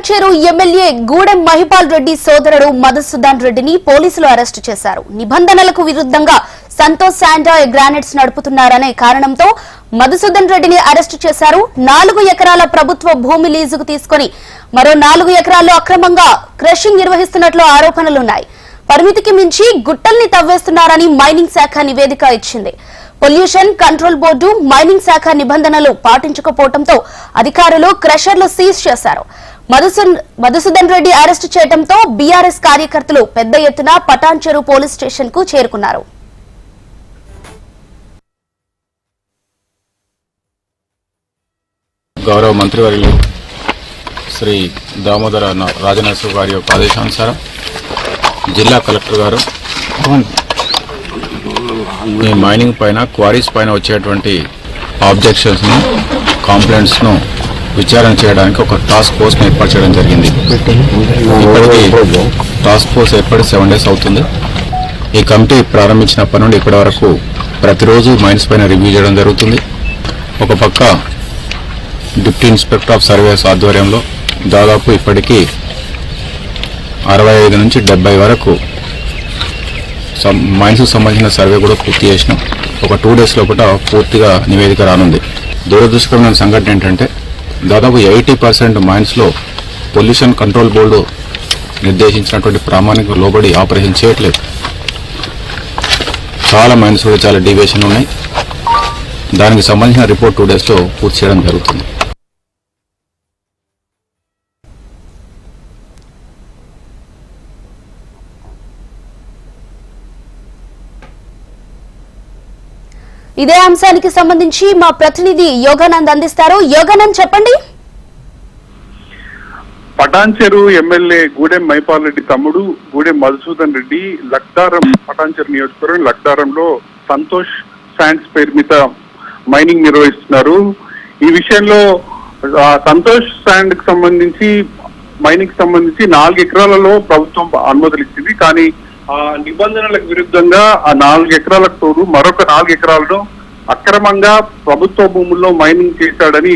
Patancheru MLA Gudem Mahipal Reddy సోదరుడు మధుసూదన్ రెడ్డిని పోలీసులు అరెస్టు చేశారు. నిబంధనలకు విరుద్ధంగా సంతోష్ శాండ్ గ్రానైట్స్ నడుపుతున్నారనే కారణంతో మధుసూదన్ రెడ్డిని అరెస్టు చేశారు. 4 ఎకరాల ప్రభుత్వ భూమి లీజుకు తీసుకుని మరో 4 ఎకరాల్లో అక్రమంగా క్రషింగ్ నిర్వహిస్తున్నట్లు ఆరోపణలున్నాయి. పరిమితికి మించి గుట్టల్ని తవ్వేస్తున్నారని మైనింగ్ శాఖ నివేదిక ఇచ్చింది. పొల్యూషన్ కంట్రోల్ బోర్డు మైనింగ్ శాఖ నిబంధనలు పాటించకపోవడంతో అధికారులు క్రషర్లు సీజ్ చేశారు. మధుసూదన్ రెడ్డి అరెస్టు చేయడంతో బీఆర్ఎస్ కార్యకర్తలు పెద్ద ఎత్తున పటాన్చెరు పోలీస్ స్టేషన్ కు చేరుకున్నారు. గౌరవ మంత్రివర్యులు శ్రీ దామోదర రాజనరసింహ గారి యొక్క ఆదేశానుసారం జిల్లా కలెక్టర్ గారు ఈ మైనింగ్ పైన క్వారీస్ పైన వచ్చేటువంటి ఆబ్జెక్షన్స్ను కంప్లైంట్స్ను విచారణ చేయడానికి ఒక టాస్క్ ఫోర్స్ను ఏర్పాటు చేయడం జరిగింది. ఇప్పటికీ టాస్క్ ఫోర్స్ ఏర్పడి 7 days అవుతుంది. ఈ కమిటీ ప్రారంభించినప్పటి నుండి ఇప్పటి వరకు ప్రతిరోజు మైన్స్ పైన రివ్యూ చేయడం జరుగుతుంది. ఒక పక్క డిప్యూటీ ఇన్స్పెక్టర్ ఆఫ్ సర్వేస్ ఆధ్వర్యంలో దాదాపు ఇప్పటికీ 65 నుంచి 70 వరకు మైన్స్కు సంబంధించిన సర్వే కూడా పూర్తి చేసినాం. ఒక 2 days లోపల పూర్తిగా నివేదిక రానుంది. దురదృష్టకరమైన సంఘటన ఏంటంటే దాదాపు 80% మైన్స్లో పొల్యూషన్ కంట్రోల్ బోర్డు నిర్దేశించినటువంటి ప్రామాణిక లోబడి ఆపరేషన్ చేయట్లేదు. చాలా మైన్స్ కూడా చాలా డీవియేషన్ ఉన్నాయి. దానికి సంబంధించిన రిపోర్ట్ 2 days లో పూర్తి చేయడం జరుగుతుంది. ఇదే అంశానికి సంబంధించి మా ప్రతినిధి యోగానంద్ అందిస్తారు. యోగానంద్ చెప్పండి. పటాన్చెరు ఎమ్మెల్యే గూడెం మహిపాల్ రెడ్డి తమ్ముడు గూడెం మధుసూదన్ రెడ్డి లక్దారం పటాన్చెరు నియోజకవర్గం లక్దారంలో సంతోష్ శాండ్స్ పేరు మీద మైనింగ్ నిర్వహిస్తున్నారు. ఈ విషయంలో సంతోష్ శాండ్ కి సంబంధించి మైనింగ్ సంబంధించి 4 ఎకరాలలో ప్రభుత్వం అనుమతులు ఇచ్చింది. కానీ ఆ నిబంధనలకు విరుద్ధంగా ఆ 4 ఎకరాలకు తోడు మరొక 4 ఎకరాలను అక్రమంగా ప్రభుత్వ భూముల్లో మైనింగ్ చేశాడని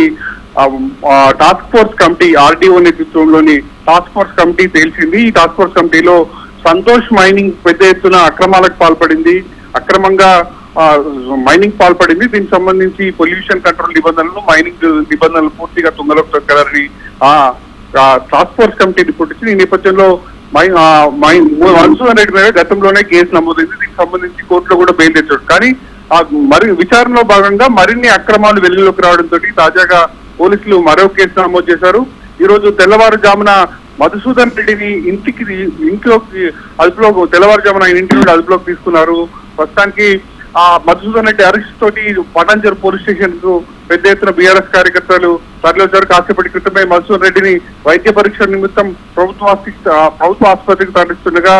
టాస్క్ ఫోర్స్ కమిటీ ఆర్డీఓ నేతృత్వంలోని టాస్క్ ఫోర్స్ కమిటీ తేల్చింది. ఈ టాస్క్ ఫోర్స్ కమిటీలో సంతోష్ మైనింగ్ పెద్ద ఎత్తున అక్రమాలకు పాల్పడింది, అక్రమంగా మైనింగ్ పాల్పడింది. దీనికి సంబంధించి పొల్యూషన్ కంట్రోల్ నిబంధనలు మైనింగ్ నిబంధనలు పూర్తిగా తుంగలోకి తొక్కారని టాస్క్ ఫోర్స్ కమిటీ రిపోర్ట్ ఇచ్చింది. ఈ నేపథ్యంలో మధుసూదన్ రెడ్డి మీద గతంలోనే కేసు నమోదైంది. దీనికి సంబంధించి కోర్టులో కూడా బెయిల్ తెచ్చాడు. కానీ మరి విచారణలో భాగంగా మరిన్ని అక్రమాలు వెలుగులోకి రావడంతో తాజాగా పోలీసులు మరో కేసు నమోదు చేశారు. ఈ రోజు తెల్లవారుజామున మధుసూదన్ రెడ్డిని ఇంట్లోకి తెల్లవారుజామున ఆయన ఇంటి నుండి అదుపులోకి తీసుకున్నారు. ప్రస్తుతానికి మధుసూదన్ రెడ్డి అరెస్ట్ తోటి పటాన్చెరు పోలీస్ స్టేషన్ కు పెద్ద ఎత్తున బీఆర్ఎస్ కార్యకర్తలు తరలివచ్చారు. కాసేపటి క్రితమే మధుసూదన్ రెడ్డిని వైద్య పరీక్ష నిమిత్తం ప్రభుత్వ ఆసుపత్రికి తరలిస్తుండగా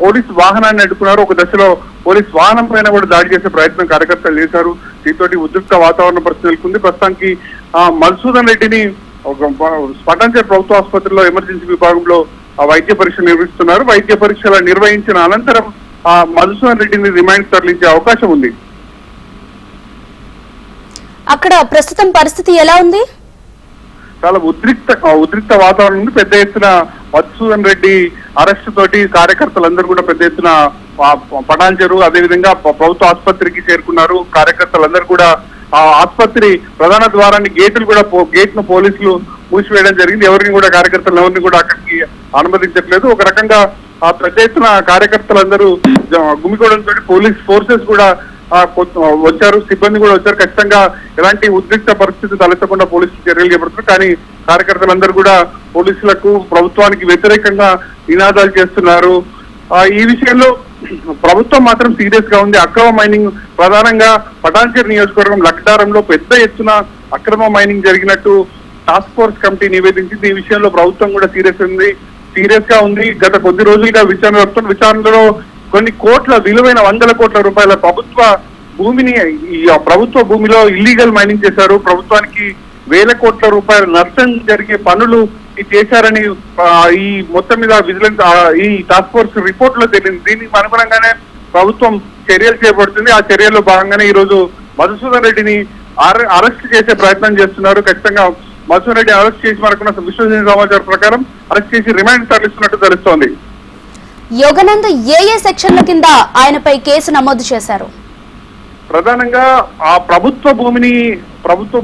పోలీసు వాహనాన్ని అడ్డుకున్నారు. ఒక దశలో పోలీసు వాహనం పైన కూడా దాడి చేసే ప్రయత్నం కార్యకర్తలు చేశారు. దీంతో ఉద్రిక్త వాతావరణ పరిస్థితి నెలకొంది. ప్రస్తుతానికి మధుసూదన్ రెడ్డిని పటాన్చెరు ప్రభుత్వ ఆసుపత్రిలో ఎమర్జెన్సీ విభాగంలో వైద్య పరీక్ష నిర్వహిస్తున్నారు. వైద్య పరీక్షలు నిర్వహించిన అనంతరం మధుసూదన్ రెడ్డిని రిమాండ్ తరలించే అవకాశం ఉంది. అక్కడ ప్రస్తుతం పరిస్థితి ఎలా ఉంది? చాలా ఉద్రిక్త వాతావరణం ఉంది. పెద్ద ఎత్తున మధుసూదన్ రెడ్డి అరెస్ట్ తోటి కార్యకర్తలందరూ కూడా పెద్ద ఎత్తున పటాన్చెరు అదేవిధంగా ప్రభుత్వ ఆసుపత్రికి చేరుకున్నారు. కార్యకర్తలందరూ కూడా ఆ ఆసుపత్రి ప్రధాన ద్వారాన్ని గేట్ను పోలీసులు మూసివేయడం జరిగింది. ఎవరిని కూడా కార్యకర్తలు ఎవరిని కూడా అక్కడికి అనుమతించట్లేదు. ఒక రకంగా పెద్ద ఎత్తున కార్యకర్తలందరూ గుమిగూడంతో పోలీస్ ఫోర్సెస్ కూడా వచ్చారు, సిబ్బంది కూడా వచ్చారు. ఖచ్చితంగా ఎలాంటి ఉద్రిక్త పరిస్థితి తలెత్తకుండా పోలీసులు చర్యలు చేపడుతున్నారు. కానీ కార్యకర్తలందరూ కూడా పోలీసులకు ప్రభుత్వానికి వ్యతిరేకంగా నినాదాలు చేస్తున్నారు. ఈ విషయంలో ప్రభుత్వం మాత్రం సీరియస్ గా ఉంది. అక్రమ మైనింగ్ ప్రధానంగా పటాన్చెరు నియోజకవర్గం లక్దారంలో పెద్ద ఎత్తున అక్రమ మైనింగ్ జరిగినట్టు టాస్క్ ఫోర్స్ కమిటీ నివేదించింది. ఈ విషయంలో ప్రభుత్వం కూడా సీరియస్ గా ఉంది. గత కొద్ది రోజులుగా విచారణలో కొన్ని కోట్ల విలువైన 100 కోట్ల రూపాయల ప్రభుత్వ భూమిలో ఇల్లీగల్ మైనింగ్ చేశారు. ప్రభుత్వానికి 1000 కోట్ల రూపాయల నష్టం జరిగే పనులు చేశారని ఈ మొత్తం మీద విజిలెన్స్ ఈ టాస్క్ ఫోర్స్ రిపోర్ట్ లో తెలిసింది. దీనికి అనుగుణంగానే ప్రభుత్వం చర్యలు చేపడుతుంది. ఆ చర్యల్లో భాగంగానే ఈ రోజు మధుసూదన్ రెడ్డిని అరెస్ట్ చేసే ప్రయత్నం చేస్తున్నారు. ఖచ్చితంగా మధుసూదన్ రెడ్డి అరెస్ట్ చేసి మనకున్న విశ్వసనీయ సమాచారం ప్రకారం అరెస్ట్ చేసి రిమాండ్ తరలిస్తున్నట్టు తెలుస్తోంది. యోగానంద్ ఏ సెక్షన్ల కింద ఆయనపై కేసు నమోదు చేశారు? ప్రధానంగా ఆ ప్రభుత్వ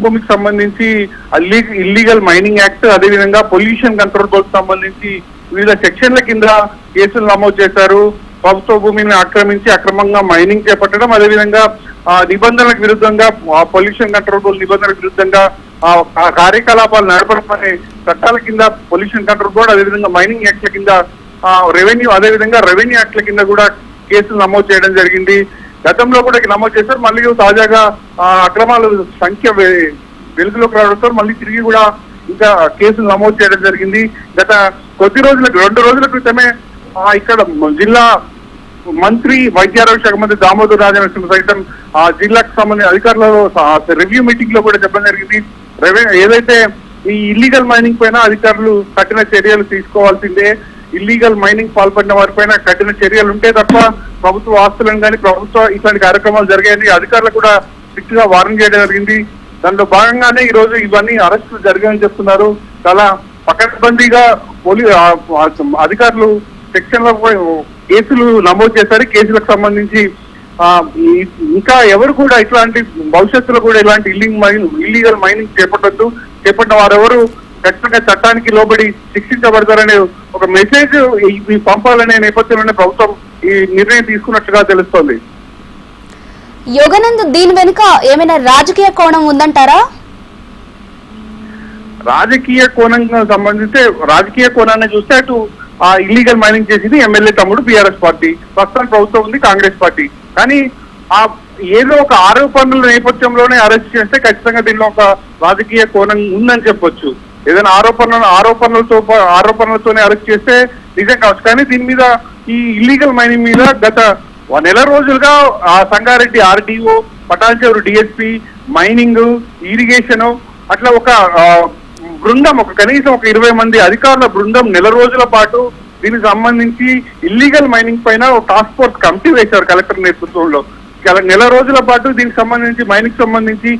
భూమికి సంబంధించి ఇల్లీగల్ మైనింగ్ యాక్ట్, అదేవిధంగా పొల్యూషన్ కంట్రోల్ బోర్డు సంబంధించి వివిధ సెక్షన్ల కింద కేసులు నమోదు చేశారు. ప్రభుత్వ భూమిని ఆక్రమించి అక్రమంగా మైనింగ్ చేపట్టడం, అదేవిధంగా నిబంధనలకు విరుద్ధంగా పొల్యూషన్ కంట్రోల్ బోర్డు నిబంధనలకు విరుద్ధంగా ఆ కార్యకలాపాలు నడపడం అనే చట్టాల కింద పొల్యూషన్ కంట్రోల్ బోర్డు, అదేవిధంగా మైనింగ్ యాక్ట్ల కింద రెవెన్యూ యాక్ట్ల కింద కూడా కేసులు నమోదు చేయడం జరిగింది. గతంలో కూడా నమోదు చేశారు. మళ్ళీ తాజాగా అక్రమాల సంఖ్య వెలుగులోకి రావడంతో మళ్ళీ తిరిగి కూడా ఇంకా కేసులు నమోదు చేయడం జరిగింది. గత 2 రోజుల క్రితమే ఇక్కడ జిల్లా మంత్రి వైద్యారోగ్య శాఖ మంత్రి దామోదర్ రాజనరసింహ సైతం ఆ జిల్లాకు సంబంధించిన అధికారులలో రివ్యూ మీటింగ్ లో కూడా చెప్పడం జరిగింది. ఏదైతే ఈ ఇల్లీగల్ మైనింగ్ పైన అధికారులు కఠిన చర్యలు తీసుకోవాల్సిందే, ఇల్లీగల్ మైనింగ్ పాల్పడిన వారిపైన కఠిన చర్యలు ఉంటే తప్ప ప్రభుత్వ ఆస్తులను కానీ ప్రభుత్వ ఇట్లాంటి కార్యక్రమాలు జరిగాయని అధికారులకు కూడా స్ట్రిక్ట్ గా వార్నింగ్ చేయడం జరిగింది. దాంట్లో భాగంగానే ఈ రోజు ఇవన్నీ అరెస్టులు జరిగాయని చెప్తున్నారు. చాలా పకడ్బందీగా అధికారులు సెక్షన్ లో కేసులు నమోదు చేశారు. కేసులకు సంబంధించి ఇంకా ఎవరు కూడా ఇట్లాంటి భవిష్యత్తులో కూడా ఇలాంటి ఇల్లీగల్ మైనింగ్ చేపట్టిన వారెవరు ఖచ్చితంగా చట్టానికి లోబడి శిక్షించబడతారనే ఒక మెసేజ్ పంపాలనే నేపథ్యంలోనే ప్రభుత్వం ఈ నిర్ణయం తీసుకున్నట్టుగా తెలుస్తోంది. యోగానంద్, దీని వెనుక ఏమైనా రాజకీయ కోణం ఉందంటారా? రాజకీయ కోణంగా సంబంధించి రాజకీయ కోణాన్ని చూస్తే అటు ఆ ఇల్లీగల్ మైనింగ్ చేసింది ఎమ్మెల్యే తమ్ముడు బీఆర్ఎస్ పార్టీ, ప్రస్తుతం ప్రభుత్వం ఉంది కాంగ్రెస్ పార్టీ. కానీ ఆ ఏదో ఒక ఆరోపణల నేపథ్యంలోనే అరెస్ట్ చేస్తే ఖచ్చితంగా దీనిలో ఒక రాజకీయ కోణం ఉందని చెప్పొచ్చు. ఏదైనా ఆరోపణలతోనే అరెస్ట్ చేస్తే నిజం కావచ్చు. కానీ దీని మీద ఈ ఇల్లీగల్ మైనింగ్ మీద గత నెల రోజులుగా ఆ Sangareddy RDO, Patancheru DSP, mining, irrigation అట్లా ఒక బృందం కనీసం 20 మంది అధికారుల బృందం నెల రోజుల పాటు దీనికి సంబంధించి ఇల్లీగల్ మైనింగ్ పైన ఒక టాస్క్ ఫోర్స్ కమిటీ వేశారు కలెక్టర్ నేతృత్వంలో. నెల రోజుల పాటు దీనికి సంబంధించి మైనింగ్ సంబంధించి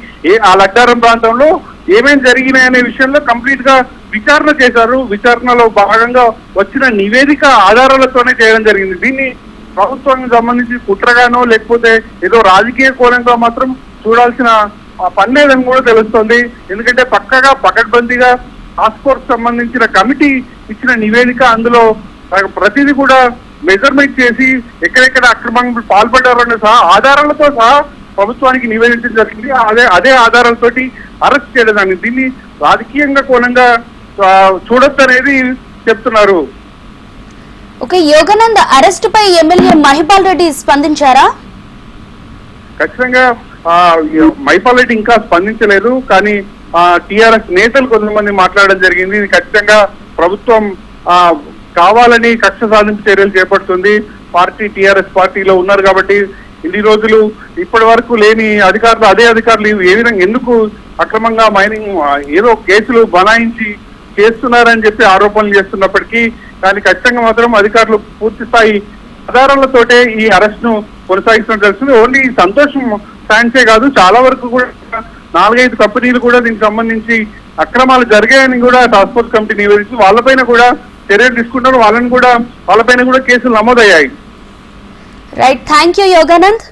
ఆ లడ్డారం ప్రాంతంలో ఏమేం జరిగినాయనే విషయంలో కంప్లీట్ గా విచారణ చేశారు. విచారణలో భాగంగా వచ్చిన నివేదిక ఆధారాలతోనే చేయడం జరిగింది. దీన్ని ప్రభుత్వానికి సంబంధించి కుట్రగానో లేకపోతే ఏదో రాజకీయ కోణంగా మాత్రం చూడాల్సిన పని లేదని కూడా తెలుస్తోంది. ఎందుకంటే పక్కగా పకడ్బందీగా టాస్క్ ఫోర్స్ సంబంధించిన కమిటీ ఇచ్చిన నివేదిక, అందులో ప్రతిదీ కూడా మెజర్మెంట్ చేసి ఎక్కడెక్కడ అక్రమంగా పాల్పడ్డారనే ఆధారాలతో సహా ప్రభుత్వానికి నివేదించడం జరిగింది. అదే ఆధారాలతోటి అరెస్ట్ చేయడం జరిగింది. దీన్ని రాజకీయంగా కోణంగా చూడొద్దనేది చెప్తున్నారు. ఓకే, యోగానంద్ అరెస్ట్ పై ఎమ్మెల్యే మహిపాల్ రెడ్డి స్పందించారా? ఖచ్చితంగా మహిపాల్ రెడ్డి ఇంకా స్పందించలేదు. కానీ టిఆర్ఎస్ నేతలు కొంతమంది మాట్లాడడం జరిగింది. ఖచ్చితంగా ప్రభుత్వం కావాలని కక్ష సాధింపు చర్యలు చేపడుతుంది. టిఆర్ఎస్ పార్టీలో ఉన్నారు కాబట్టి ఇన్ని రోజులు ఇప్పటి వరకు లేని అదే అధికారులు ఏ విధంగా ఎందుకు అక్రమంగా మైనింగ్ ఏదో కేసులు బనాయించి చేస్తున్నారని చెప్పి ఆరోపణలు చేస్తున్నప్పటికీ కానీ ఖచ్చితంగా మాత్రం అధికారులు పూర్తి స్థాయి ఆధారాలతోటే ఈ అరెస్ట్ ను కొనసాగిస్తున్నట్టు తెలుస్తుంది. ఓన్లీ సంతోషం ఫ్యాన్సే కాదు, చాలా వరకు కూడా 4-5 కంపెనీలు కూడా దీనికి సంబంధించి అక్రమాలు జరిగాయని కూడా టాస్క్ ఫోర్స్ కమిటీ నివేదించి వాళ్ళపైన కూడా చర్యలు తీసుకుంటారు. వాళ్ళపైన కూడా కేసులు నమోదయ్యాయి. Right, thank you Yoganand.